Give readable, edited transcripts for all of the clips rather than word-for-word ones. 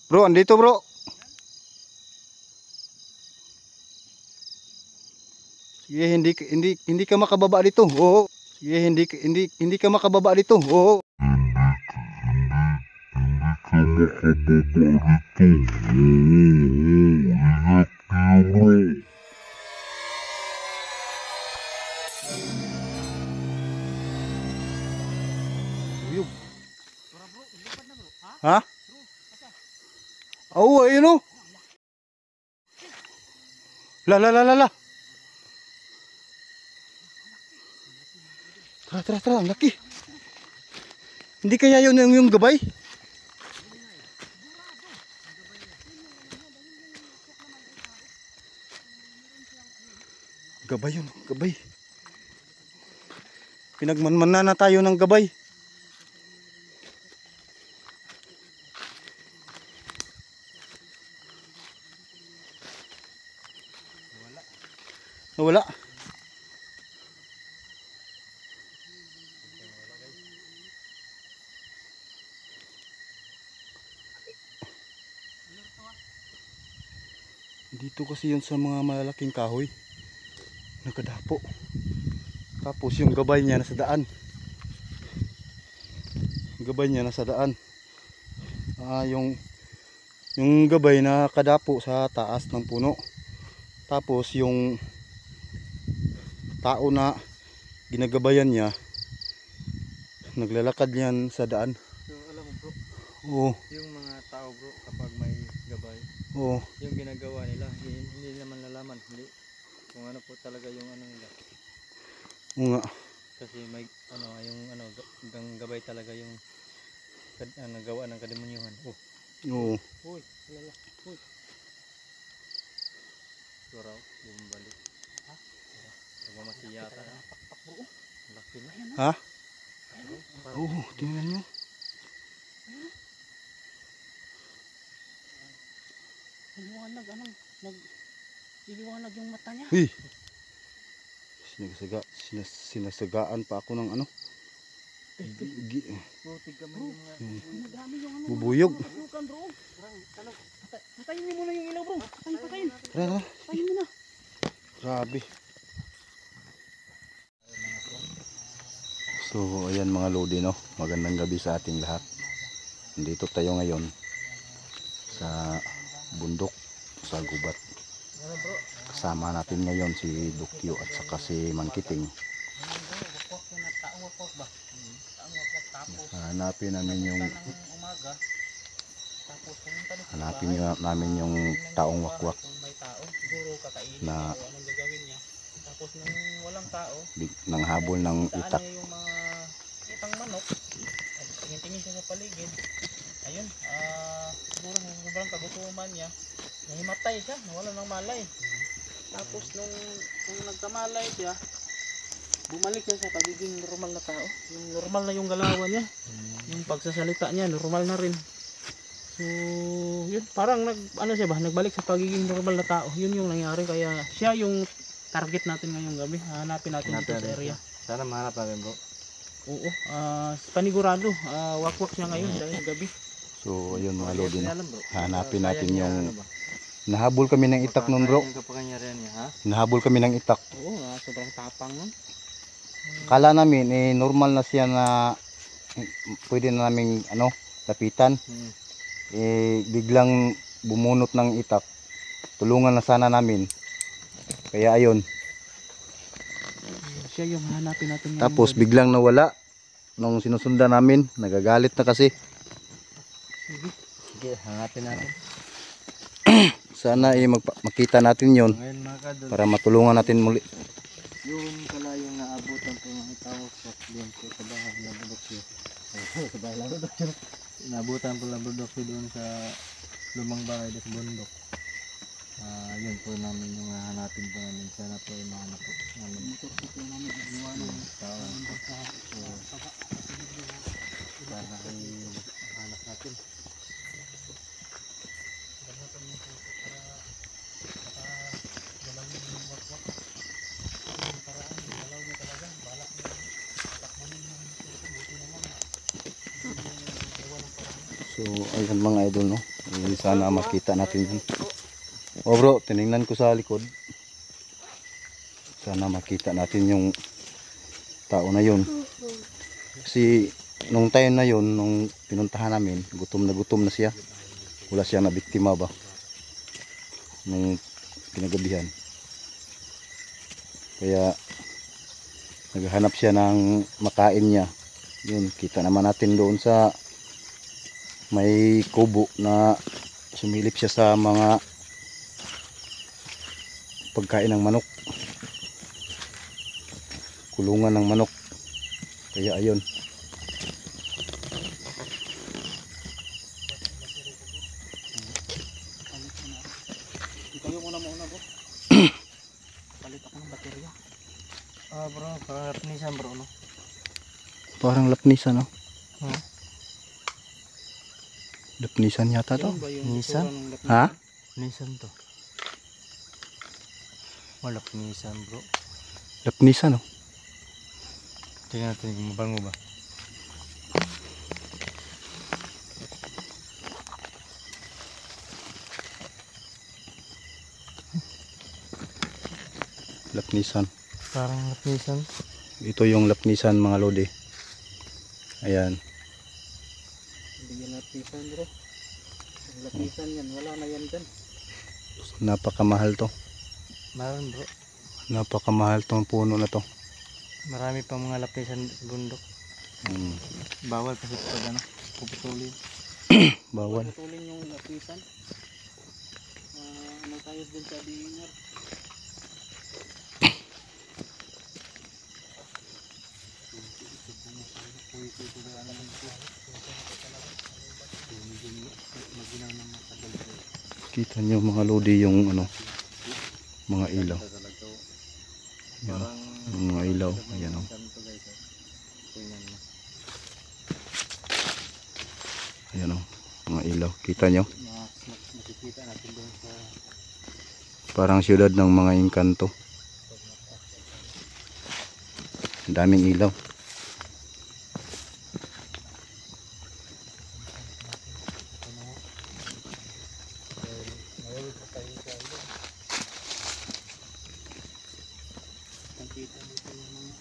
Bro, andito bro. Sige, hindi ka makababa dito. Oo. Sige, hindi ka makababa dito. Oo. Uyog. Ha? Oo, ayun o. La. Tara, ang laki. Hindi kaya yun yung gabay? Gabay yun, gabay. Pinagmanman na tayo ng gabay. Nawala. Dito kasi yun sa mga malalaking kahoy. Nakadapo. Tapos yung gabay niya nasa daan. Gabay niya nasa daan. Yung gabay na kadapo sa taas ng puno. Tapos yung tao na ginagabayan niya naglalakad yan sa daan. So alam mo bro, Oo. yung mga tao bro kapag may gabay, Oo. yung ginagawa nila, hindi naman nalaman, hindi kung ano po talaga yung ano nila. Oo nga. Kasi may ano, yung ano, gabay talaga yung nagawa ng kademonyuhan. Oh. Oo. Uy, lala. Uy. Suraw, bumalik. Ha? Nagmamasiyata. Taktak bro. Laki na yan. Ha? Oo, tingnan nyo. Liwanag, niliwanag yung mata niya. Uy. Sinasagaan pa ako ng ano. Buti gamay yung mga Bubuyog. Patayin mo muna yung ilaw bro. Patayin. Tara. Patayin mo na. Grabe. So ayan mga lodi no. Magandang gabi sa ating lahat. Nandito tayo ngayon sa bundok sa gubat. Kasama natin ngayon si Dukyo at saka si Mangkiting. Hanapin namin yung taong wakwak na tapos nung walang tao, nang habol ng itak. yung mga itang manok, tingin-tingin siya sa paligid. Ayun, siguro sobrang kagutuman niya, nahimatay siya, nawala ng malay. Tapos nung nagkamalay siya, bumalik siya sa pagiging normal na tao. Yung normal na yung galawan niya, yung pagsasalita niya, normal na rin. So, yun, parang nagbalik sa pagiging normal na tao. Yun yung nangyari, kaya siya yung target natin ngayong gabi. Hanapin natin dito sa area. Sana mahanap natin bro. Oo, panigurado, wakwak siya ngayon dahil gabi. So ayun mga lodi no. Bro. Hanapin natin yung nahabol kami ng itak nun bro. Yung kapangyarihan niya, ha? Nahabol kami ng itak. Oo, sobrang tapang nun. Kala namin normal na siya na pwede na naming lapitan. Biglang bumunot ng itak. Tulungan na sana namin. Kaya ayun. Siya yung hanapin natin ngayon. Tapos biglang nawala nung sinusundan namin. Nagagalit na kasi. Sige, hanapin natin. Sana makita natin yon Ngayon mga kadol, para matulungan natin muli. yung kalayong naabutan po ng tawag sa kliyente sa bahay ng Budokyo. Sa bahay ng Budokyo. Naabutan po ng Budokyo doon sa lumang bahay sa bundok. Yun po namin yung hahanapin po namin. Sana po yung mahanap po namin. Sana ay mahanap natin. So ayun mga idol no. Sana makita natin yun. Oh bro, tiningnan ko sa likod. Sana makita natin yung tao na yun. Kasi nung time na yun, nung pinuntahan namin, gutom na siya. Wala siyang nabiktima ba nung kinagabihan. Kaya naghahanap siya ng makain niya. Yun, kita naman natin doon sa may kubo na sumilip siya sa mga pagkain ng manok, kulungan ng manok. Kaya ayun, Ikaw muna bro. Palit ako ng baterya. Bro, parang lapnisan bro, no? parang lapnisan, no? Hmm? Lapnisan yata to. Yan ba yung Nisan? itsura ng lapnisan? Ha? Nisan to. Lapnisan bro. Lapnisan, no? Tingnan natin kung mabango ba. Lapnisan. Parang lapnisan. Ito yung lapnisan mga lodi. Ayan. Hindi yan lapnisan bro. Yung lapnisan yan, wala na yan dyan. Napakamahal to. Meron bro. Napakamahal tong puno na to. Marami pang mga lapnisan sa bundok. Bawal kasi pag ano, puputulin. Bawal. Putulin yung lapnisan. Ano tayo dun sa dinner? Kita nyo mga lodi yung ano, mga ilaw. Yan, yung mga ilaw. Ayan, oh. Ayan, oh, mga ilaw. Kita nyo? Makikita natin doon sa Parang siyudad ng mga engkanto. Ang daming ilaw. nakita dito yung mga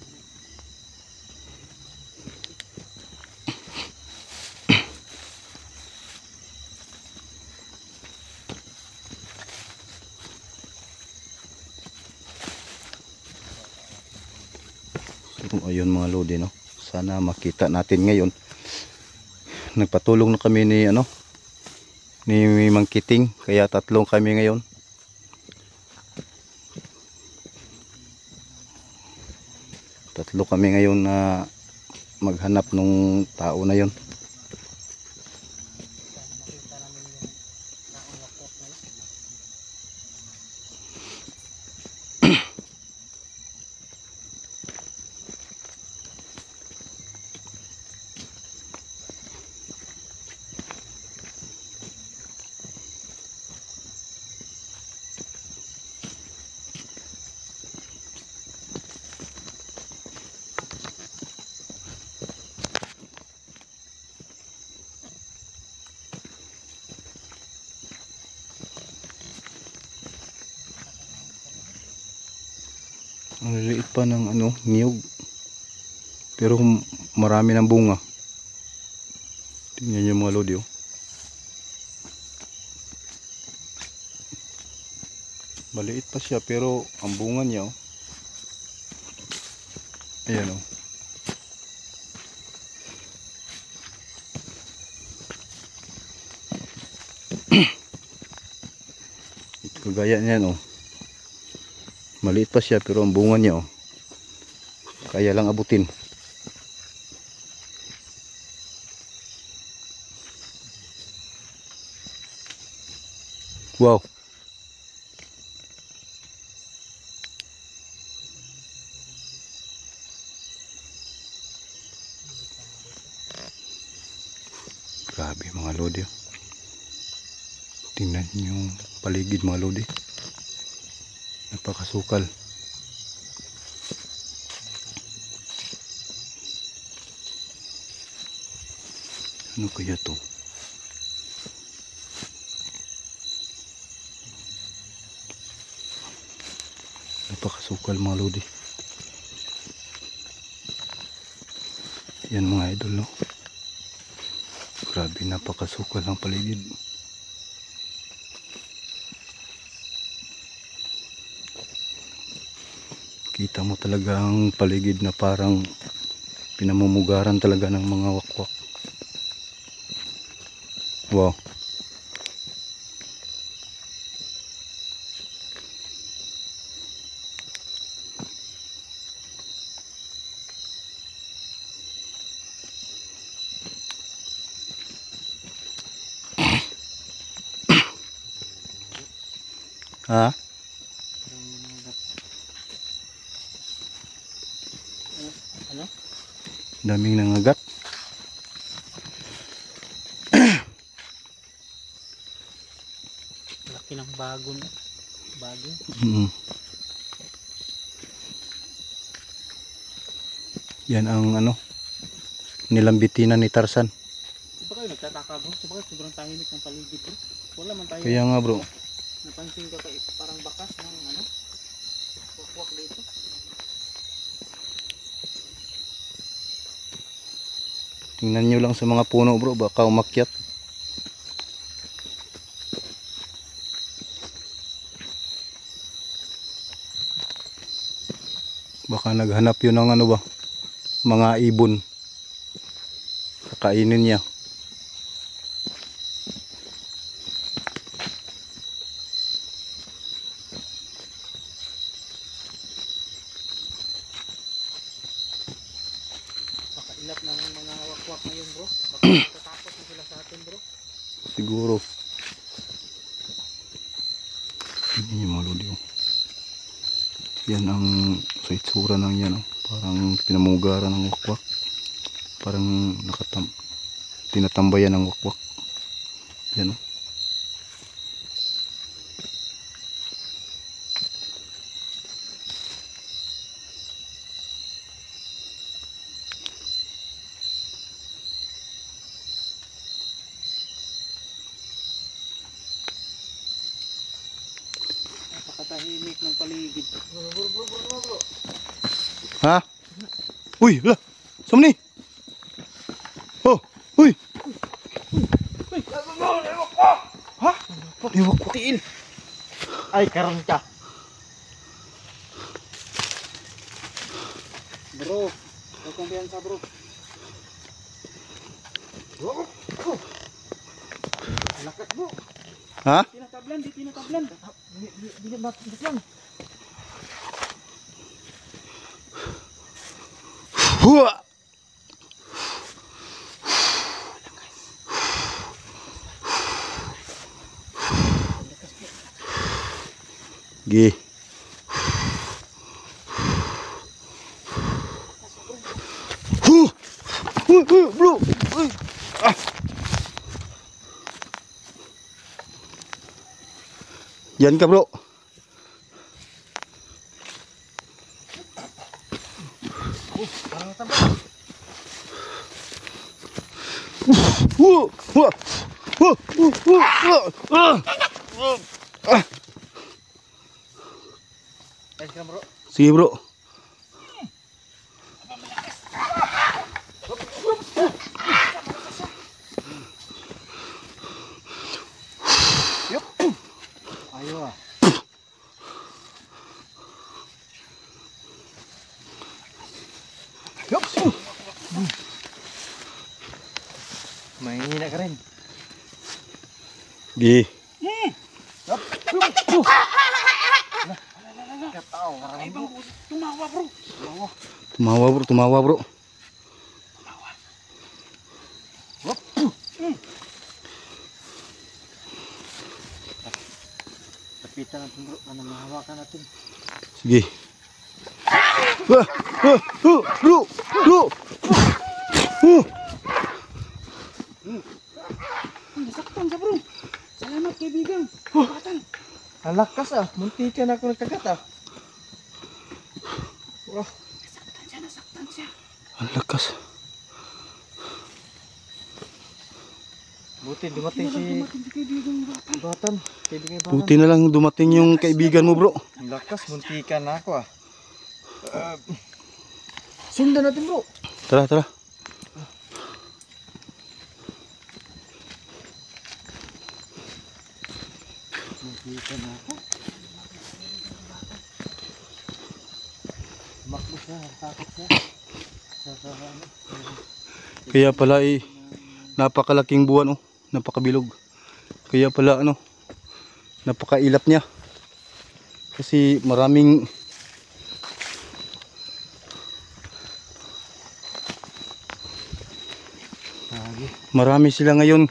So, ayun mga lodi, no? Sana makita natin ngayon. Nagpatulong na kami ni ano, ni Mang Kiting, kaya tatlong kami ngayon. Tatlo kami ngayon na maghanap nung tao na yun. makita namin yung taong laptop na yun. Ang liliit pa ng ano, niyog. Pero marami ng bunga. Tingnan niyo mga lodi, oh. Maliit pa siya pero ang bunga niya, oh. Ayan, oh. Kagaya niyan, oh. Maliit pa siya pero ang bunga niya, oh, kaya lang abutin. Wow. Grabe mga lodi, oh. Tingnan niyo yung paligid mga lodi. Napakasukal. Ano kaya to? napakasukal mga lodi. Yan mga idol, no? Grabe, napakasukal ng paligid. Kita mo talaga ang paligid na parang pinamumugaran talaga ng mga wakwak. Wow. Ha? Ano? Daming nangagat. Laki ng bago na. Bago. Yan ang ano, nilambitinan ni Tarzan. Di ba kayo nagtataka bro? Di ba kayo sobrang tahimik ng paligid bro? Wala man tayo. Kaya nga bro, Napansin ka kayo parang bakas ng ano? Wakwak dito. tingnan nyo lang sa mga puno bro, baka umakyat. Baka naghanap yun ng ano ba, mga ibon. Kakainin niya. Baka ilap ng mga wakwak ngayon bro. Baka natatakot na sila sa atin bro. Siguro. Hindi yung mga lodi, oh. Yan ang sa itsura ng yan, oh. Parang pinamugaran ng wakwak. Parang tinatambayan ng wakwak. Yan, oh. Napakatahimik ng paligid. Bro. Ha? Uy, hala. Saan ni? Oh, uy. Ha? Iwak ko. Tiil. Ay, karon ka. Bro, may kumpiyansa bro. Lakas bro. Ha? Tinatablan, di tinatablan. Di natablan. Hua! Gi. Bro. Uy. Ah. Yan ka, bro. Parang tablan. Ayos ka bro. Sige, bro. Ayo ah. Mahina ka rin. Gi. Katao, Ay bang tumawa bro. Tumawa, bro. Kapitan natin bro, ano mahawakan natin. Sige. Bro. Nasaktan sa bro. Salamat kaibigan. Batan. Ang lakas ah, muntikan ako nagkagat ah. Wah, Nasaktan siya. Ang lakas. Buti dumating si Batan. Kaibigan Batan. Buti na lang dumating yung kaibigan mo bro. Ang lakas, muntikan na ako ah. Sundan natin bro. Tara, tara. Muntikan na ako. Makbo siya, takot siya. Kaya pala napakalaking buwan oh, napakabilog. Kaya pala napakailap niya. Kasi marami sila ngayon.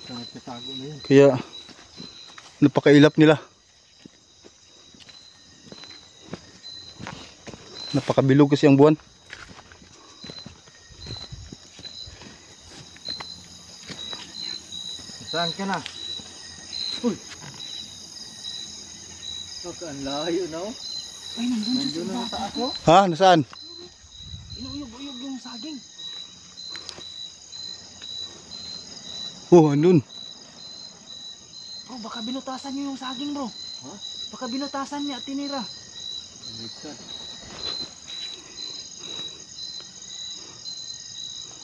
Nagtatago na yun. Kaya napakailap nila. Napakabilog kasi ang buwan. Saan ka na? Uy! Ang layo na oh. Ay, nandun siya Nandun sa na sa ako. Ha? Nasaan? Inuyog-uyog yung saging. Oh, andun. Bro, baka binutasan niyo yung saging bro. Ha? Baka binutasan niya at tinira.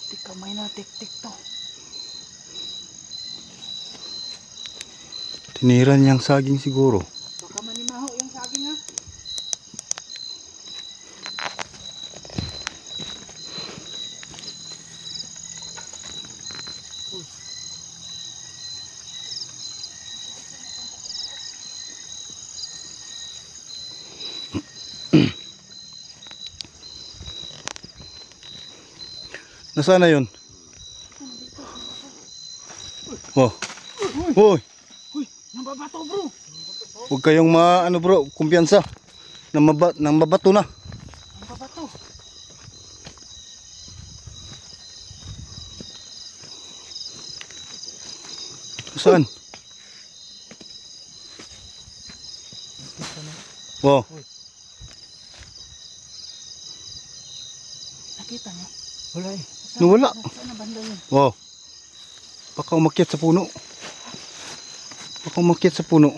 Tik kamay na, tik-tik to. Tinira niyang saging siguro. Baka manimaho yung saging ha. Nasaan na yun? Oh. Hoy, Uy, nambabato bro. huwag kayong bro, kumpiyansa. Nambabato na. Nambabato. Saan? Oh, Nakita niyo? Wala eh. nawala. Saan na banda yun? Oh. Baka umakyat sa puno. Baka umakyat sa puno.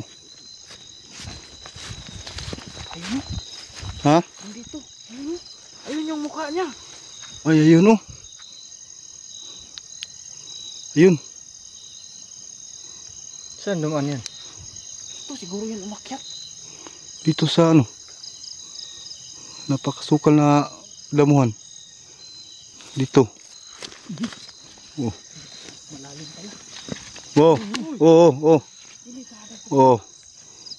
Ayun o. Ha? Nandito. Ayun o. Ayun yung mukha niya. Ay, ayun oh. Ayun. Saan dumaan yan? Ito siguro yun umakyat. Dito sa napakasukal na damuhan. Dito. Oh. Malalim pala. Oh. Oh, oh, Delikado. oh.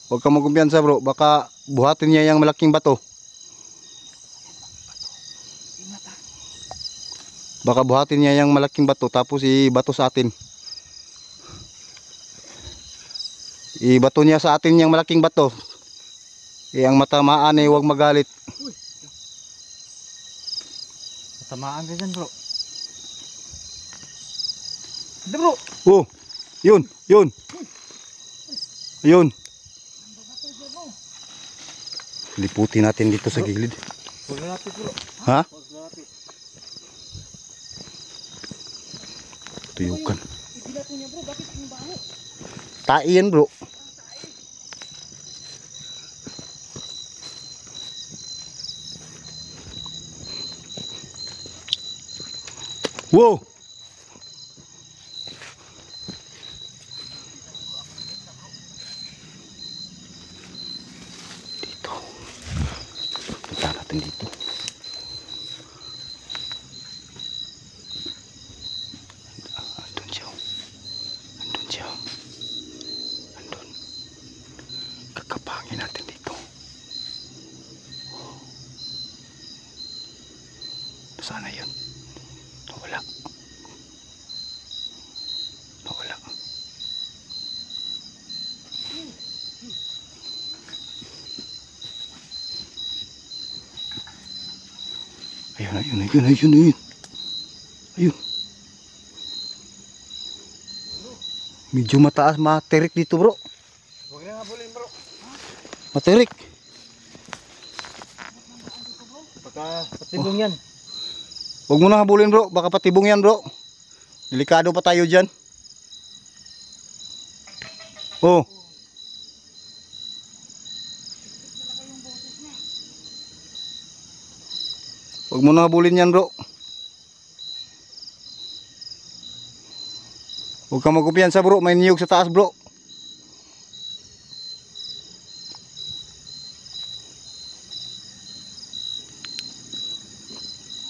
Huwag kang magkumpiyansa bro. Baka buhatin niya yung malaking bato. Ingat ha. Baka buhatin niya yung malaking bato. Tapos ibato sa atin. Ibato niya sa atin yung malaking bato. Ang matamaan huwag magalit. Tamaan ka dyan bro. Hindi bro. Oh. Yun. Yun. Ayun. Liputin natin dito sa gilid. Huwag na natin bro. Ha? Huwag na natin. Tuyukan. Ibilat niya bro. Bakit yung baho? Tai yan bro. Wow. Dito. Punta natin dito. Andun siya. Andun siya. Andun. Kakapangin natin dito. Sana yun. Nawala. Nawala. Ayun, ayun, ayun, ayun, ayun. Ayun. Medyo mataas, materik dito bro. Huwag na habulin bro. Materik. Baka patibong yan. Huwag mo na habulin bro, baka patibong yan bro. Delikado pa tayo dyan. Oh. Huwag mo na habulin yan, bro. Huwag kang magkumpiyansa, bro. May niyog sa taas, bro.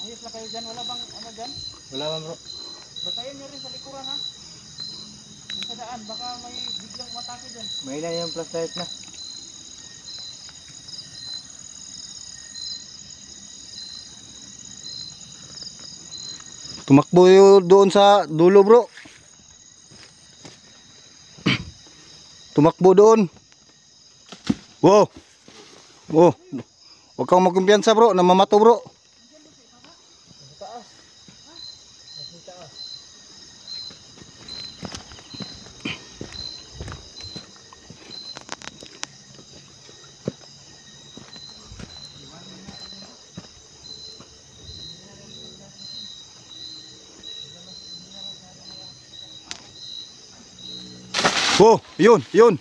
Ayos lang kayo dyan. Wala bang ano dyan? Wala man bro. Batayin nyo rin sa likuran ha. Yung sa daan. Baka may biglang matake dyan. May na yung flashlight na. Tumakbo yun doon sa dulo, bro. Tumakbo doon. Wow. Oh. Huwag kang magkumpiyansa, bro. Namamato, bro. Sa taas. Sa taas. Oh, yun, yun.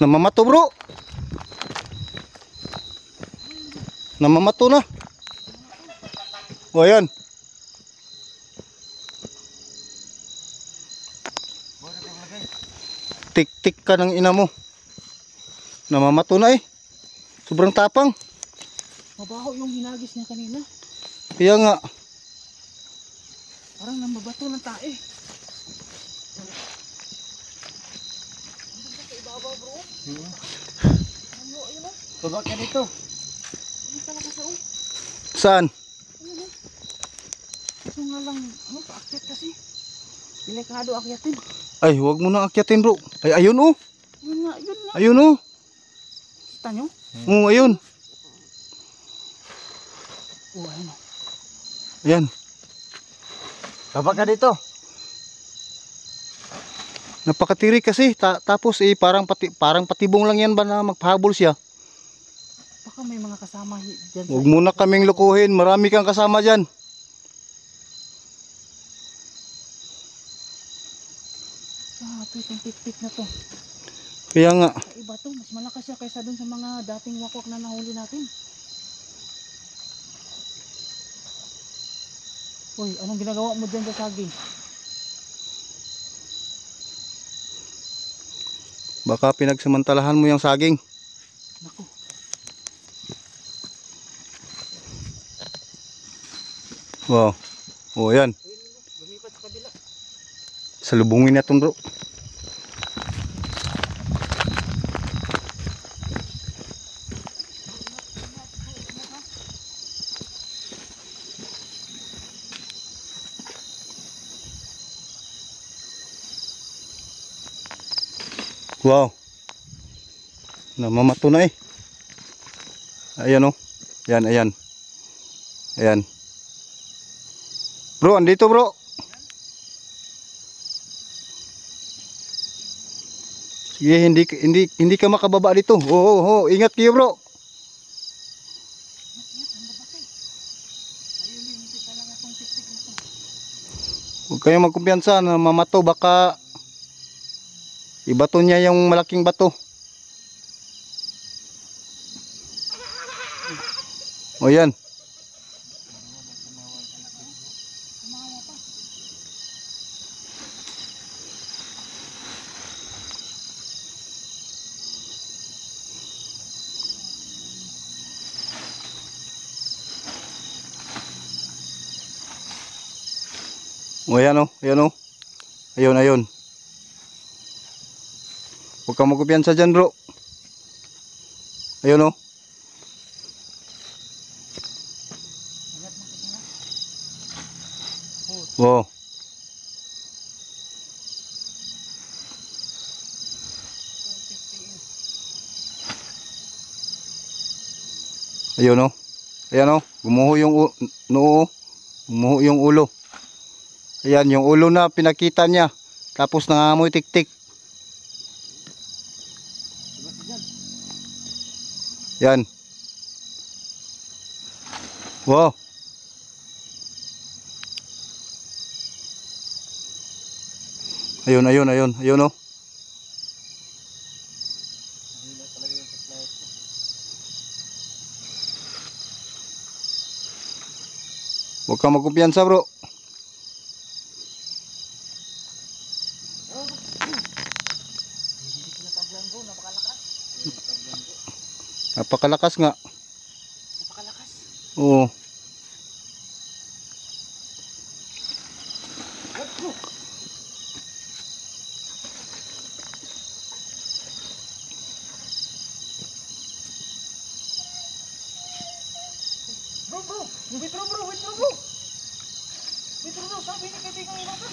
Namamato, bro. Namamato na. O, ayan. Tik-tik ka ng ina mo. Namamato na eh. Sobrang tapang. Mabaho yung hinagis niya kanina. Kaya nga. Parang nambabato ng tae. Tubak ka dito. Saan? Kaso nga lang, ano, paakyat kasi. Delikado akyatin. Ay, huwag mo na akyatin, bro. Ay, ayun oh. Yun nga, yun nga. Ayun oh. Kita nyo? Oh, ayun. Oh, ayun o. Ayan. Tubak ka dito. Napakatiri kasi. Tapos eh, parang patibong lang yan ba na magpahabol siya. Baka may mga kasama dyan. Huwag mo na kaming lukuhin. Marami kang kasama dyan. Itong tik-tik na to. Kaya nga. Iba to, mas malakas siya kaysa dun sa mga dating wakwak na nahuli natin. Uy, anong ginagawa mo dyan sa saging? Baka pinagsamantalahan mo yung saging. Naku. Wow. Oh, yan. Lumipat sa kabila. Salubungin na itong, bro. Wow. Namamato na eh. Ayan oh. Ayan, ayan. Ayan. Bro, andito, bro. Sige, hindi ka makababa dito. Oo, ingat kayo, bro. Huwag kayong magkumpiyansa na mamato, baka ibato niya yung malaking bato. O yan. O yan o, ayan o. Ayun, ayun. Huwag kang magkumpiyansa dyan, bro. Ayun o. Wow. Ayun o. Ayan o. Gumuho yung noo. Gumuho yung ulo. Ayan yung ulo na pinakita niya. Tapos nangangamoy tik-tik. Yan. Wow. Ayun, ayun, ayun. Ayun oh. Mahina talaga yung flashlight ko. Huwag kang magkumpiyansa bro. Hindi tinatablan bro, napakalakas. Napakalakas nga. Napakalakas. Oo. Bro, wait bro. Wait bro, sabi ni kaibigan ilaban.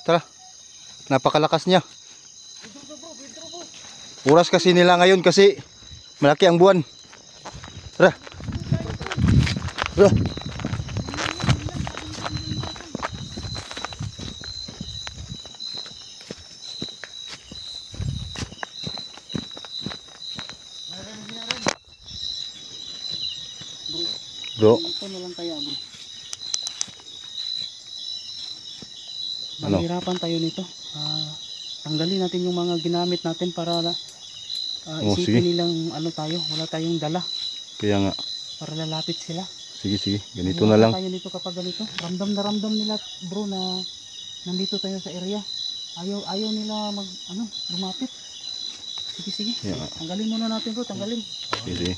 Tara. Napakalakas niya. Wait bro. Oras kasi nila ngayon kasi malaki ang buwan. Tara. Tara. Bro, Ito na lang kaya bro. Ano? Mahirapan tayo nito. Tanggalin natin yung mga ginamit natin para Oh, isipin sige. nilang ano tayo, wala tayong dala kaya nga. para lalapit sila. Sige. Ganito na lang. Tayo nito kapag ganito. Ramdam na ramdam nila bro na nandito tayo sa area. Ayaw nila lumapit. Sige. Yeah. Tanggalin muna natin bro, tanggalin. Sige.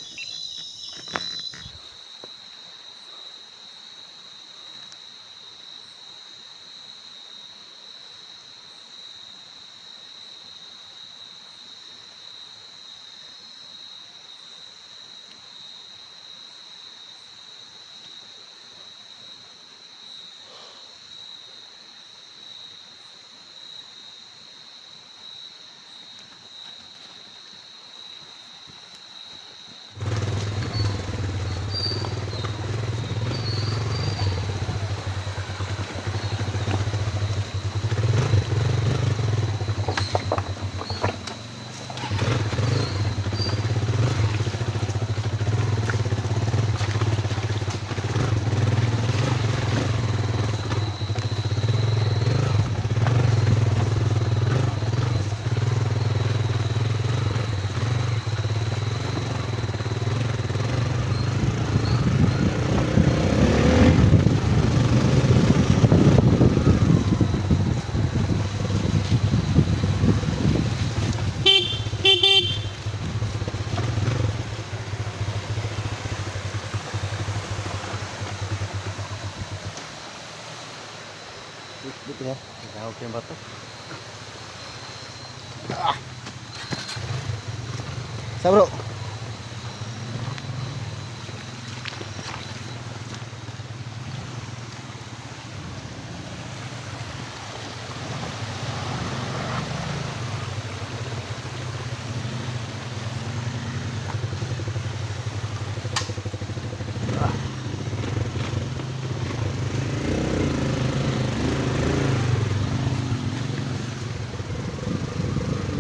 Dito ya. Nakahawak yung bato. Sa bro.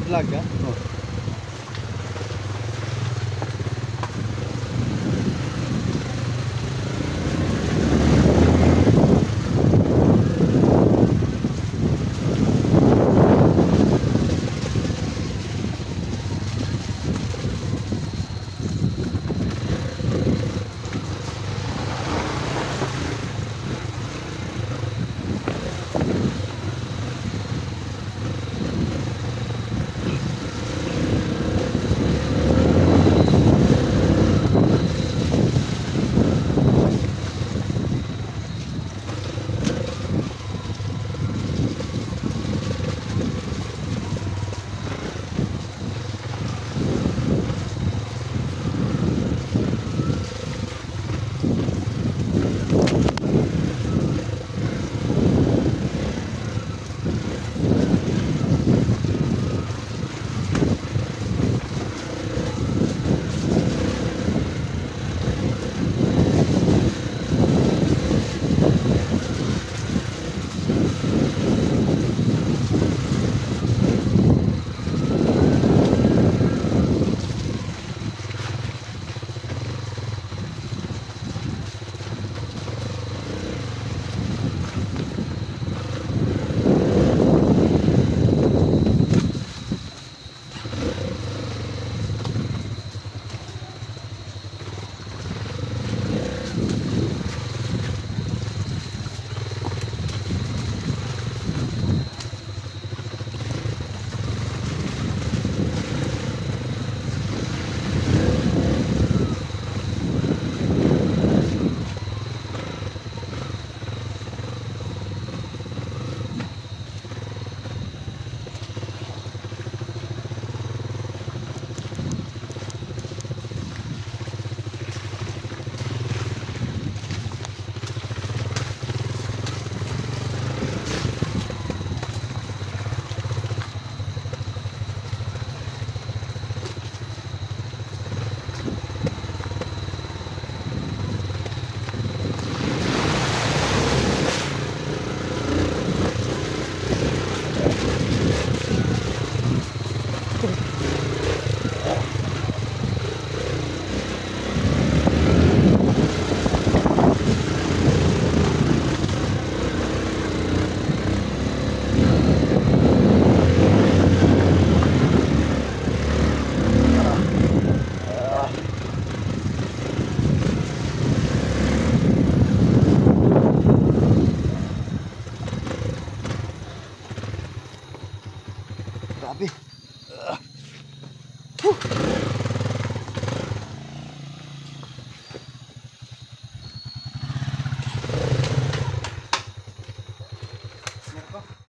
Vlog ah. Oh. Grabe.